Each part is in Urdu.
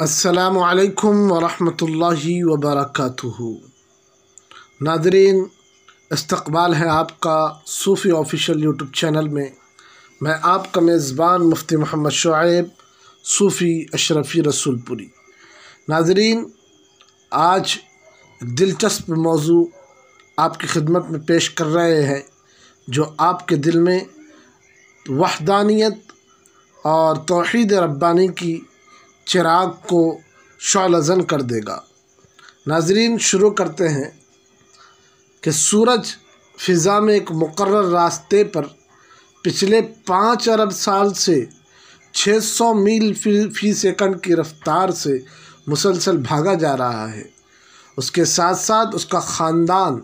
السلام علیکم ورحمۃ اللہ وبرکاتہ۔ ناظرین، استقبال ہے آپ کا صوفی آفیشیل یوٹیوب چینل میں آپ کا میزبان مفتی محمد شعیب صوفی اشرفی رسول پوری۔ ناظرین، آج دلچسپ موضوع آپ کی خدمت میں پیش کر رہے ہیں جو آپ کے دل میں وحدانیت اور توحید ربانی کی چراغ کو شعلہ زن کر دے گا۔ ناظرین، شروع کرتے ہیں کہ سورج فضا میں ایک مقرر راستے پر پچھلے 5 ارب سال سے 600 میل فی سیکنڈ کی رفتار سے مسلسل بھاگا جا رہا ہے۔ اس کے ساتھ ساتھ اس کا خاندان،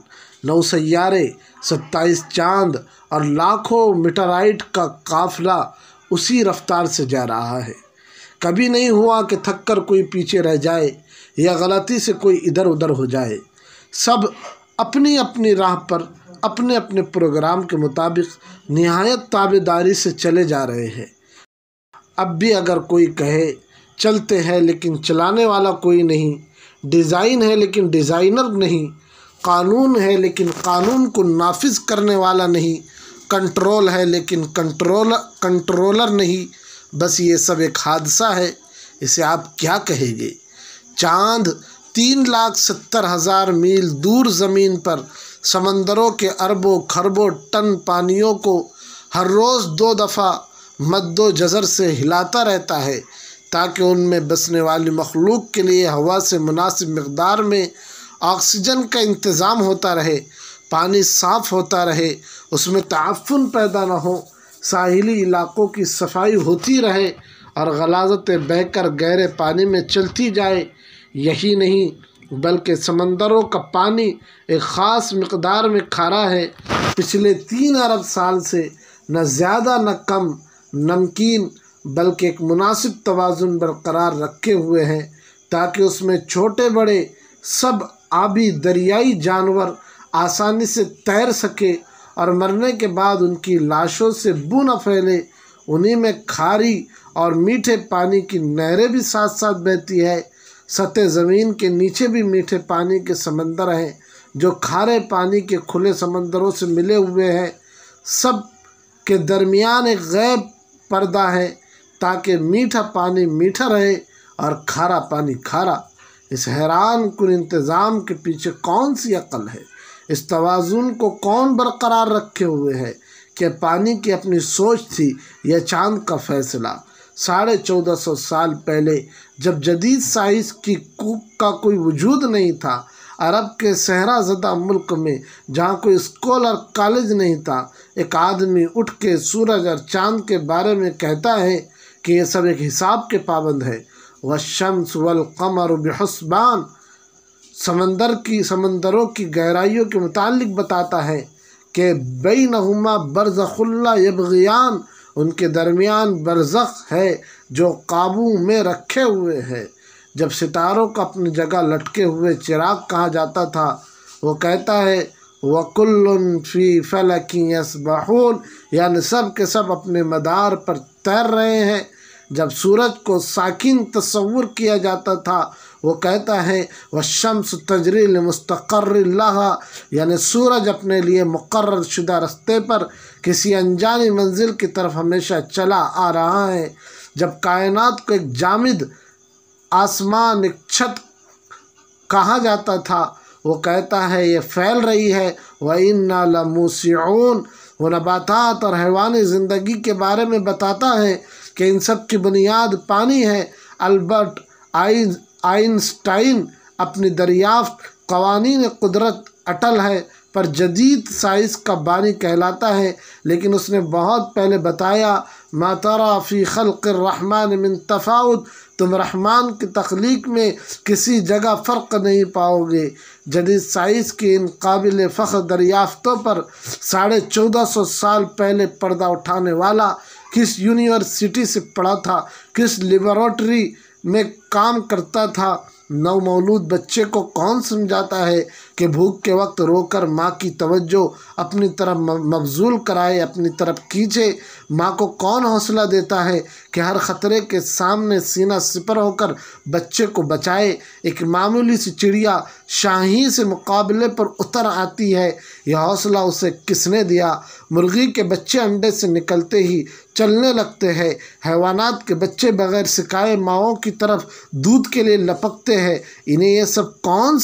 9 سیارے، 27 چاند اور لاکھوں میٹرائٹ کا قافلہ اسی رفتار سے جا رہا ہے۔ کبھی نہیں ہوا کہ تھک کر کوئی پیچھے رہ جائے یا غلطی سے کوئی ادھر ادھر ہو جائے۔ سب اپنی اپنی راہ پر اپنے اپنے پروگرام کے مطابق نہایت تابعداری سے چلے جا رہے ہیں۔ اب بھی اگر کوئی کہے چلتے ہیں لیکن چلانے والا کوئی نہیں، ڈیزائن ہے لیکن ڈیزائنر نہیں، قانون ہے لیکن قانون کو نافذ کرنے والا نہیں، کنٹرول ہے لیکن کنٹرولر نہیں، بس یہ سب ایک حادثہ ہے، اسے آپ کیا کہیں گے؟ چاند 3,70,000 میل دور زمین پر سمندروں کے اربوں خربوں ٹن پانیوں کو ہر روز 2 دفعہ مد و جزر سے ہلاتا رہتا ہے تاکہ ان میں بسنے والی مخلوق کے لیے ہوا سے مناسب مقدار میں آکسیجن کا انتظام ہوتا رہے، پانی صاف ہوتا رہے، اس میں تعفن پیدا نہ ہو، ساحلی علاقوں کی صفائی ہوتی رہے اور غلاظتیں بہہ کر گہرے پانی میں چلتی جائے۔ یہی نہیں بلکہ سمندروں کا پانی ایک خاص مقدار میں کھارا ہے، پچھلے 3 ارب سال سے نہ زیادہ نہ کم نمکین بلکہ ایک مناسب توازن برقرار رکھے ہوئے ہیں تاکہ اس میں چھوٹے بڑے سب آبی دریائی جانور آسانی سے تیر سکے اور مرنے کے بعد ان کی لاشوں سے بو نہ پھیلے۔ انہی میں کھاری اور میٹھے پانی کی نہریں بھی ساتھ ساتھ بہتی ہے۔ سطح زمین کے نیچے بھی میٹھے پانی کے سمندر ہیں جو کھارے پانی کے کھلے سمندروں سے ملے ہوئے ہیں۔ سب کے درمیان ایک غیب پردہ ہے تاکہ میٹھا پانی میٹھا رہے اور کھارا پانی کھارا۔ اس حیران کن انتظام کے پیچھے کون سی عقل ہے؟ اس توازن کو کون برقرار رکھے ہوئے ہے؟ کہ پانی کی اپنی سوچ تھی یا چاند کا فیصلہ؟ 1450 سال پہلے جب جدید سائنس کا کوئی وجود نہیں تھا، عرب کے صحرا زدہ ملک میں جہاں کوئی اسکول اور کالج نہیں تھا، ایک آدمی اٹھ کے سورج اور چاند کے بارے میں کہتا ہے کہ یہ سب ایک حساب کے پابند ہے۔ والشمس والقمر بحسبان، سمندروں کی گہرائیوں کے متعلق بتاتا ہے کہ بینہما برزخ لا یبغیان، ان کے درمیان برزخ ہے جو قابو میں رکھے ہوئے ہے۔ جب ستاروں کو اپنی جگہ لٹکے ہوئے چراغ کہا جاتا تھا، وہ کہتا ہے وَكُلٌّ فِي فَلَكٍ يَسْبَحُونَ، یعنی سب کے سب اپنے مدار پر تیر رہے ہیں۔ جب سورج کو ساکن تصور کیا جاتا تھا، وہ کہتا ہے وَالشَّمْسُ تَجْرِي لِمُسْتَقَرٍّ لَهَا، یعنی سورج اپنے لیے مقرر شدہ راستے پر کسی انجانی منزل کی طرف ہمیشہ چلا آ رہا ہے۔ جب کائنات کو ایک جامد آسمان، ایک چھت کہا جاتا تھا، وہ کہتا ہے یہ پھیل رہی ہے۔ وَإِنَّا لَمُوسِعُونَ، وہ نباتات اور حیوانی زندگی کے بارے میں بتاتا ہے کہ ان سب کی بنیاد پانی ہے۔ البرٹ آئنسٹائن اپنی دریافت قوانین قدرت اٹل ہے پر جدید سائنس کا بانی کہلاتا ہے، لیکن اس نے بہت پہلے بتایا ما تری فی خلق الرحمن من تفاوت، تم رحمان کی تخلیق میں کسی جگہ فرق نہیں پاؤ گے۔ جدید سائنس کی ان قابل فخر دریافتوں پر 1450 سال پہلے پردہ اٹھانے والا کس یونیورسٹی سے پڑھا تھا، کس لیبارٹری میں کام کرتا تھا؟ نومولود بچے کو کون سمجھاتا ہے کہ بھوک کے وقت رو کر ماں کی توجہ اپنی طرف مبذول کرائے، اپنی طرف کھینچے؟ ماں کو کون حوصلہ دیتا ہے کہ ہر خطرے کے سامنے سینہ سپر ہو کر بچے کو بچائے۔ ایک معمولی سی چڑیا شاہی سے مقابلے پر اتر آتی ہے، یہ حوصلہ اسے کس نے دیا؟ مرغی کے بچے انڈے سے نکلتے ہی چلنے لگتے ہیں، حیوانات کے بچے بغیر سکھائے ماؤں کی طرف دودھ کے لیے لپکتے ہیں۔ انہیں یہ سب کون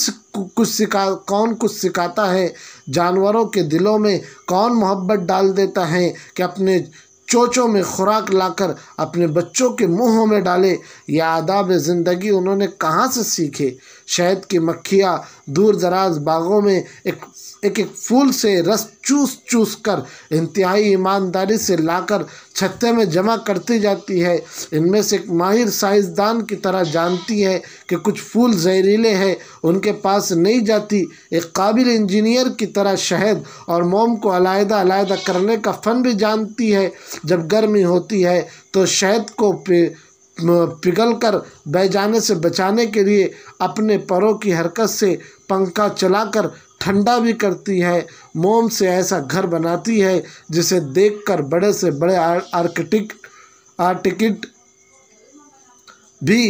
کچھ سکھاتا ہے؟ جانوروں کے دلوں میں کون محبت ڈال دیتا ہے کہ اپنے چوچوں میں خوراک لا کر اپنے بچوں کے منہوں میں ڈالے؟ یہ آداب زندگی انہوں نے کہاں سے سیکھے؟ شہد کی مکھیاں دور دراز باغوں میں ایک پھول سے رس چوس کر انتہائی ایمانداری سے لا کر چھتے میں جمع کرتی جاتی ہے۔ ان میں سے ایک ماہر سائنسدان کی طرح جانتی ہے کہ کچھ پھول زہریلے ہیں، ان کے پاس نہیں جاتی۔ ایک قابل انجینئر کی طرح شہد اور موم کو علیحدہ علیحدہ کرنے کا فن بھی جانتی ہے۔ جب گرمی ہوتی ہے تو شہد کو پگھل کر بہہ جانے سے بچانے کے لیے اپنے پروں کی حرکت سے پنکھا چلا کر ٹھنڈا بھی کرتی ہے۔ موم سے ایسا گھر بناتی ہے جسے دیکھ کر بڑے سے بڑے آرکیٹیکٹ بھی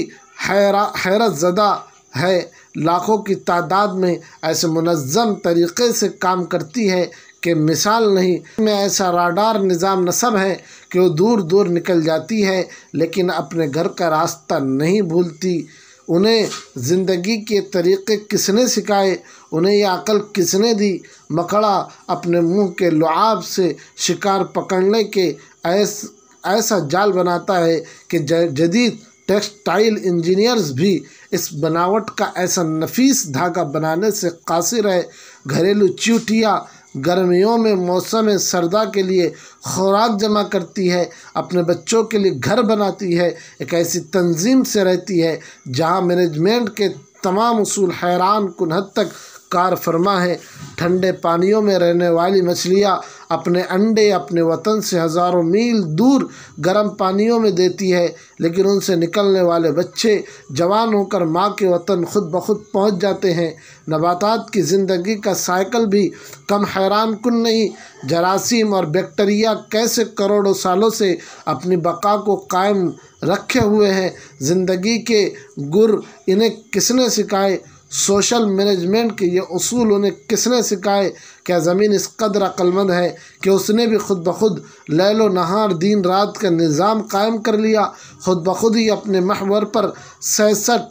حیرت زدہ ہے۔ لاکھوں کی تعداد میں ایسے منظم طریقے سے کام کرتی ہے کہ مثال نہیں۔ میں ایسا راڈار نظام نصب ہے کہ وہ دور دور نکل جاتی ہے لیکن اپنے گھر کا راستہ نہیں بھولتی۔ انہیں زندگی کے طریقے کس نے سکھائے؟ انہیں یہ عقل کس نے دی؟ مکڑا اپنے منہ کے لعاب سے شکار پکڑنے کے ایسا جال بناتا ہے کہ جدید ٹیکسٹائل انجینئرز بھی اس بناوٹ کا ایسا نفیس دھاگا بنانے سے قاصر ہے۔ گھریلو چیونٹیاں گرمیوں میں موسم سردا کے لیے خوراک جمع کرتی ہے، اپنے بچوں کے لیے گھر بناتی ہے، ایک ایسی تنظیم سے رہتی ہے جہاں مینجمنٹ کے تمام اصول حیران کن حد تک کار فرما ہے۔ ٹھنڈے پانیوں میں رہنے والی مچھلیاں اپنے انڈے اپنے وطن سے ہزاروں میل دور گرم پانیوں میں دیتی ہے، لیکن ان سے نکلنے والے بچے جوان ہو کر ماں کے وطن خود بخود پہنچ جاتے ہیں۔ نباتات کی زندگی کا سائیکل بھی کم حیران کن نہیں۔ جراثیم اور بیکٹیریا کیسے کروڑوں سالوں سے اپنی بقا کو قائم رکھے ہوئے ہیں۔ زندگی کے گر انہیں کس نے سکھائے؟ سوشل مینجمنٹ کے یہ اصول انہیں کس نے سکھائے؟ کیا زمین اس قدر عقل مند ہے کہ اس نے بھی خود بخود لیل و نہار دن رات کا نظام قائم کر لیا؟ خود بخود ہی اپنے محور پر 66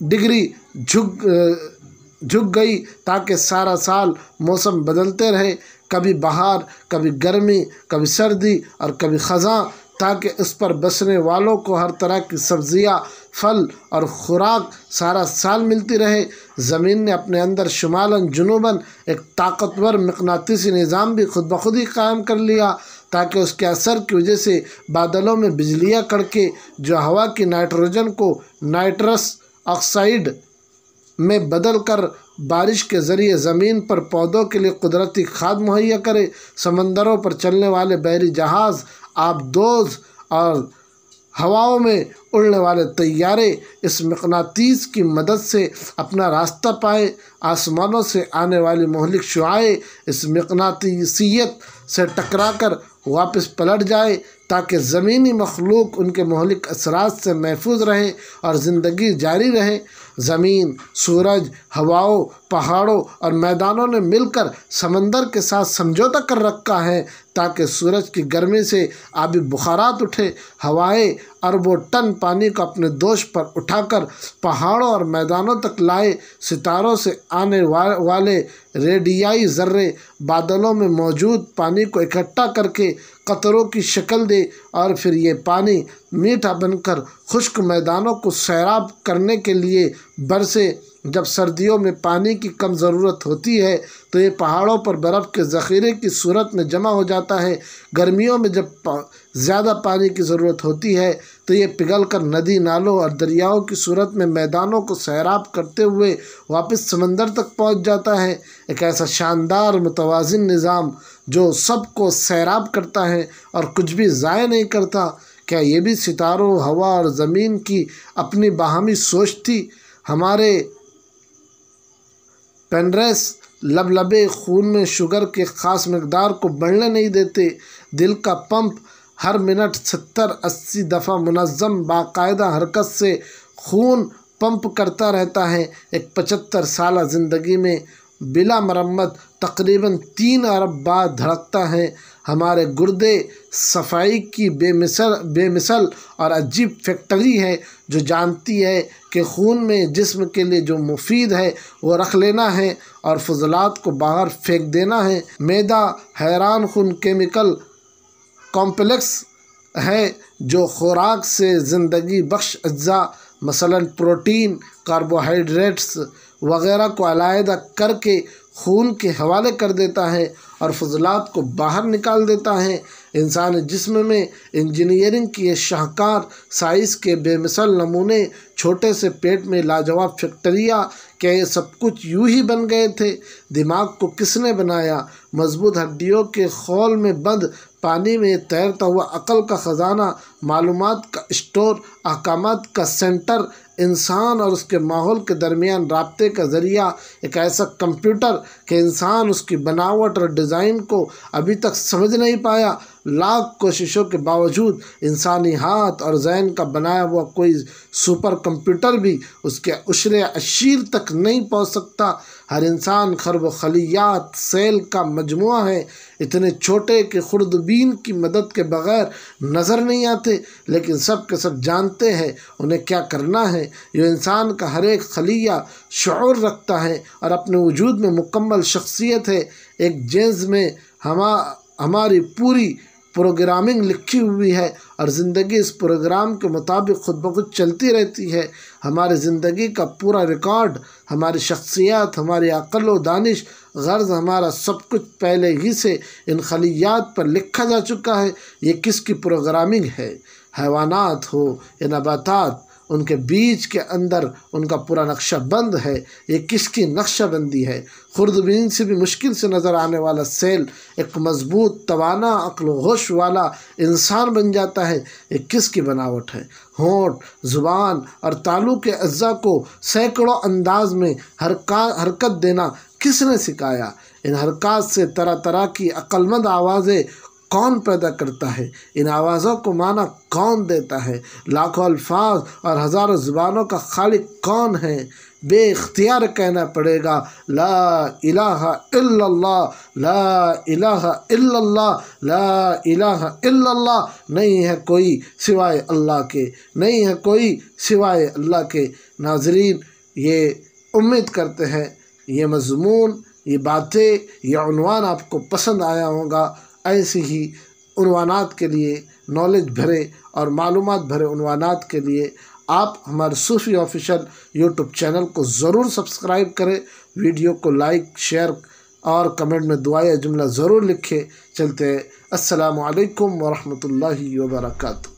ڈگری جھک گئی تاکہ سارا سال موسم بدلتے رہے، کبھی بہار، کبھی گرمی، کبھی سردی اور کبھی خزاں، تاکہ اس پر بسنے والوں کو ہر طرح کی سبزیاں، پھل اور خوراک سارا سال ملتی رہے۔ زمین نے اپنے اندر شمالاً جنوباً ایک طاقتور مقناطیسی نظام بھی خود بخود ہی قائم کر لیا تاکہ اس کے اثر کی وجہ سے بادلوں میں بجلیاں کڑکے جو ہوا کی نائٹروجن کو نائٹرس آکسائڈ میں بدل کر بارش کے ذریعے زمین پر پودوں کے لیے قدرتی کھاد مہیا کرے۔ سمندروں پر چلنے والے بحری جہاز، آبدوز اور ہواؤں میں اڑنے والے طیارے اس مقناطیس کی مدد سے اپنا راستہ پائے۔ آسمانوں سے آنے والی مہلک شعاعیں اس مقناطیسیت سے ٹکرا کر واپس پلٹ جائے تاکہ زمینی مخلوق ان کے مہلک اثرات سے محفوظ رہے اور زندگی جاری رہے۔ زمین، سورج، ہواؤں، پہاڑوں اور میدانوں نے مل کر سمندر کے ساتھ سمجھوتہ کر رکھا ہے تاکہ سورج کی گرمی سے آبی بخارات اٹھے، ہوائیں اربوں ٹن پانی کو اپنے دوش پر اٹھا کر پہاڑوں اور میدانوں تک لائے، ستاروں سے آنے والے ریڈیائی ذرے بادلوں میں موجود پانی کو اکٹھا کر کے قطروں کی شکل دے اور پھر یہ پانی میٹھا بن کر خشک میدانوں کو سیراب کرنے کے لیے برسے۔ جب سردیوں میں پانی کی کم ضرورت ہوتی ہے تو یہ پہاڑوں پر برف کے ذخیرے کی صورت میں جمع ہو جاتا ہے۔ گرمیوں میں جب زیادہ پانی کی ضرورت ہوتی ہے تو یہ پگھل کر ندی نالوں اور دریاؤں کی صورت میں میدانوں کو سیراب کرتے ہوئے واپس سمندر تک پہنچ جاتا ہے۔ ایک ایسا شاندار متوازن نظام جو سب کو سیراب کرتا ہے اور کچھ بھی ضائع نہیں کرتا۔ کیا یہ بھی ستاروں، ہوا اور زمین کی اپنی باہمی سوچ تھی؟ ہمارے پینکریاس لبلبے خون میں شوگر کے خاص مقدار کو بڑھنے نہیں دیتے، دل کا پمپ ہر منٹ 70-80 دفعہ منظم باقاعدہ حرکت سے خون پمپ کرتا رہتا ہے۔ ایک 75 سالہ زندگی میں بلا مرمت تقریباً 3 ارب بار دھڑکتا ہے۔ ہمارے گردے صفائی کی بے مثل اور عجیب فیکٹری ہے جو جانتی ہے کہ خون میں جسم کے لیے جو مفید ہے وہ رکھ لینا ہے اور فضلات کو باہر پھینک دینا ہے۔ معدہ حیران کن کیمیکل کمپلیکس ہے جو خوراک سے زندگی بخش اجزاء مثلاً پروٹین، کاربوہائیڈریٹس وغیرہ کو علیحدہ کر کے خون کے حوالے کر دیتا ہے اور فضلات کو باہر نکال دیتا ہے۔ انسانی جسم میں انجینئرنگ کی یہ شاہکار سائنس کے بے مثل نمونے، چھوٹے سے پیٹ میں لاجواب فیکٹریاں، کیا یہ سب کچھ یوں ہی بن گئے تھے؟ دماغ کو کس نے بنایا؟ مضبوط ہڈیوں کے خول میں بند پانی میں تیرتا ہوا عقل کا خزانہ، معلومات کا اسٹور، احکامات کا سینٹر، انسان اور اس کے ماحول کے درمیان رابطے کا ذریعہ، ایک ایسا کمپیوٹر کہ انسان اس کی بناوٹ اور ڈیزائن کو ابھی تک سمجھ نہیں پایا۔ لاکھ کوششوں کے باوجود انسانی ہاتھ اور ذہن کا بنایا ہوا کوئی سپر کمپیوٹر بھی اس کے عشرِ عشیر تک نہیں پہنچ سکتا۔ ہر انسان خرب و خلیات سیل کا مجموعہ ہے، اتنے چھوٹے کہ خوردبین کی مدد کے بغیر نظر نہیں آتے، لیکن سب کے سب جانتے ہیں انہیں کیا کرنا ہے۔ یہ انسان کا ہر ایک خلیہ شعور رکھتا ہے اور اپنے وجود میں مکمل شخصیت ہے۔ ایک جینز میں ہماری پوری پروگرامنگ لکھی ہوئی ہے اور زندگی اس پروگرام کے مطابق خود بخود چلتی رہتی ہے۔ ہماری زندگی کا پورا ریکارڈ، ہماری شخصیات، ہماری عقل و دانش، غرض ہمارا سب کچھ پہلے ہی سے ان خلیات پر لکھا جا چکا ہے۔ یہ کس کی پروگرامنگ ہے؟ حیوانات ہو یا نباتات، ان کے بیج کے اندر ان کا پورا نقشہ بند ہے۔ یہ کس کی نقشہ بندی ہے؟ خوردبین سے بھی مشکل سے نظر آنے والا سیل ایک مضبوط، توانا، عقل و ہوش والا انسان بن جاتا ہے۔ یہ کس کی بناوٹ ہے؟ ہونٹ، زبان اور تالو کے اعضاء کو سینکڑوں انداز میں حرکت دینا کس نے سکھایا؟ ان حرکات سے طرح طرح کی عقل مند آوازیں کون پیدا کرتا ہے؟ ان آوازوں کو معنی کون دیتا ہے؟ لاکھوں الفاظ اور ہزاروں زبانوں کا خالق کون ہے؟ بے اختیار کہنا پڑے گا لا الہ الا اللہ، لا الہ الا اللہ، لا الہ الا اللہ۔ نہیں ہے کوئی سوائے اللہ کے، نہیں ہے کوئی سوائے اللہ کے۔ ناظرین، یہ امید کرتے ہیں یہ مضمون، یہ باتیں، یہ عنوان آپ کو پسند آیا ہوگا۔ ایسی ہی عنوانات کے لیے، نالج بھرے اور معلومات بھرے عنوانات کے لیے آپ ہمارے صوفی آفیشل یوٹیوب چینل کو ضرور سبسکرائب کریں، ویڈیو کو لائک، شیئر اور کمنٹ میں دعا یا جملہ ضرور لکھیں۔ چلتے ہیں، السلام علیکم ورحمۃ اللہ وبرکاتہ۔